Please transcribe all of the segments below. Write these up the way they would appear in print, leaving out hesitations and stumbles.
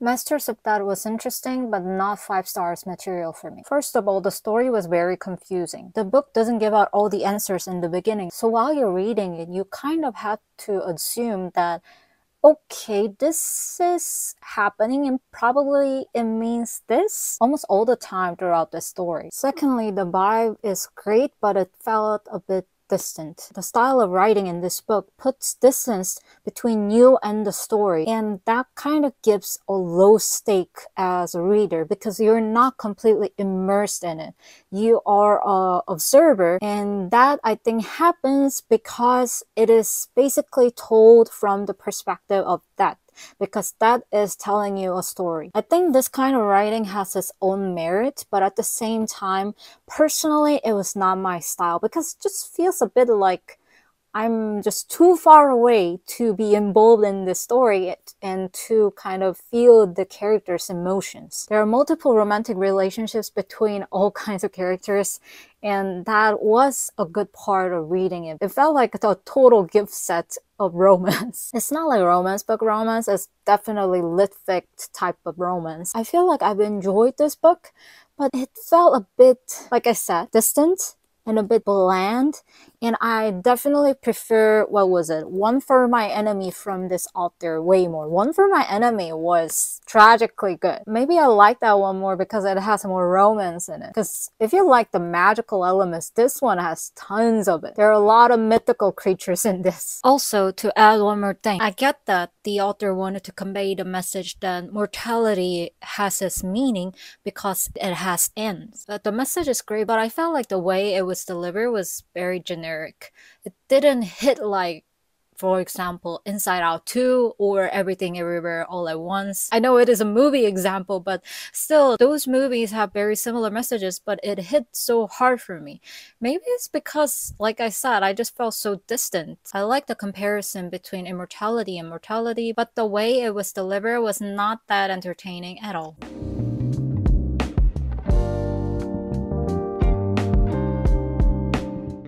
Masters of That was interesting, but not 5 stars material for me. First of all, the story was very confusing. The book doesn't give out all the answers in the beginning, so while you're reading it, you kind of have to assume that okay, this is happening and probably it means this almost all the time throughout the story. Secondly, the vibe is great, but it felt a bit distant. The style of writing in this book puts distance between you and the story, and that kind of gives a low stake as a reader because you're not completely immersed in it. You are an observer, and that I think happens because it is basically told from the perspective of that, because that is telling you a story. I think this kind of writing has its own merit, but at the same time, personally, it was not my style because it just feels a bit like I'm just too far away to be involved in the story and to kind of feel the characters' emotions. There are multiple romantic relationships between all kinds of characters, and that was a good part of reading it. It felt like a total gift set of romance. It's not like romance book romance, it's definitely lit fic type of romance. I feel like I've enjoyed this book, but it felt a bit, like I said, distant and a bit bland, and I definitely prefer, what was it, One for My Enemy from this author way more. One for My Enemy was tragically good. Maybe I like that one more because it has more romance in it. Because if you like the magical elements, this one has tons of it. There are a lot of mythical creatures in this. Also, to add one more thing, I get that the author wanted to convey the message that mortality has its meaning because it has ends. The message is great, but I felt like the way it was delivered was very generic. It didn't hit like, for example, Inside Out 2 or Everything Everywhere All at Once. I know it is a movie example, but still, those movies have very similar messages, but it hit so hard for me. Maybe it's because, like I said, I just felt so distant. I like the comparison between immortality and mortality, but the way it was delivered was not that entertaining at all.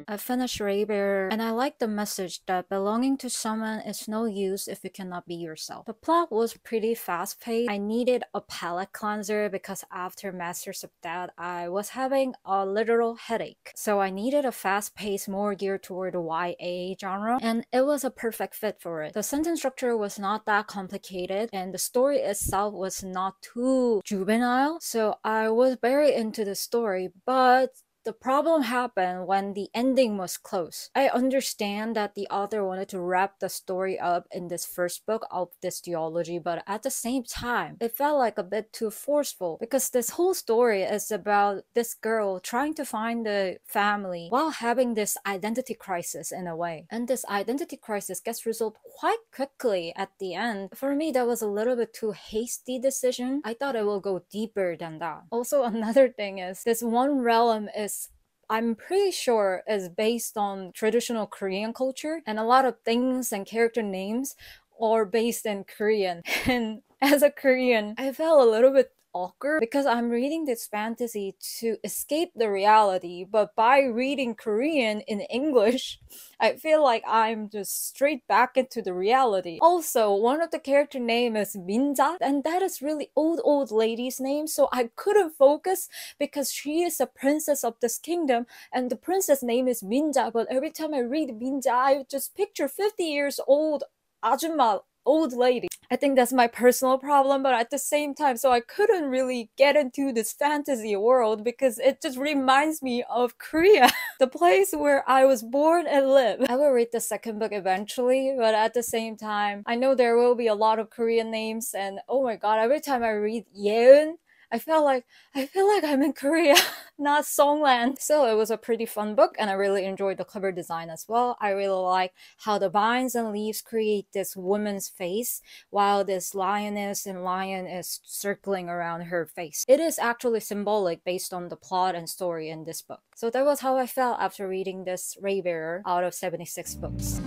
I finished Raybearer, and I like the message that belonging to someone is no use if you cannot be yourself. The plot was pretty fast-paced. I needed a palate cleanser because after Masters of That, I was having a literal headache. So I needed a fast-paced, more geared toward the YA genre, and it was a perfect fit for it. The sentence structure was not that complicated, and the story itself was not too juvenile, so I was very into the story, but the problem happened when the ending was close. I understand that the author wanted to wrap the story up in this first book of this duology, but at the same time, it felt like a bit too forceful because this whole story is about this girl trying to find the family while having this identity crisis in a way. And this identity crisis gets resolved quite quickly at the end. For me, that was a little bit too hasty decision. I thought it will go deeper than that. Also, another thing is this one realm is, I'm pretty sure, is based on traditional Korean culture, and a lot of things and character names are based in Korean. And as a Korean, I felt a little bit awkward because I'm reading this fantasy to escape the reality, but by reading Korean in English, I feel like I'm just straight back into the reality. Also, one of the character name is Minja, and that is really old lady's name, so I couldn't focus because she is a princess of this kingdom and the princess name is Minja, but every time I read Minja, I just picture 50 years old ajumma, old lady. I think that's my personal problem, but at the same time, so I couldn't really get into this fantasy world because it just reminds me of Korea, the place where I was born and live. I will read the second book eventually, but at the same time, I know there will be a lot of Korean names, and oh my god, every time I read Yeun, I feel like I'm in Korea, not Songland. So it was a pretty fun book, and I really enjoyed the cover design as well. I really like how the vines and leaves create this woman's face while this lioness and lion is circling around her face. It is actually symbolic based on the plot and story in this book. So that was how I felt after reading this Raybearer out of 76 books.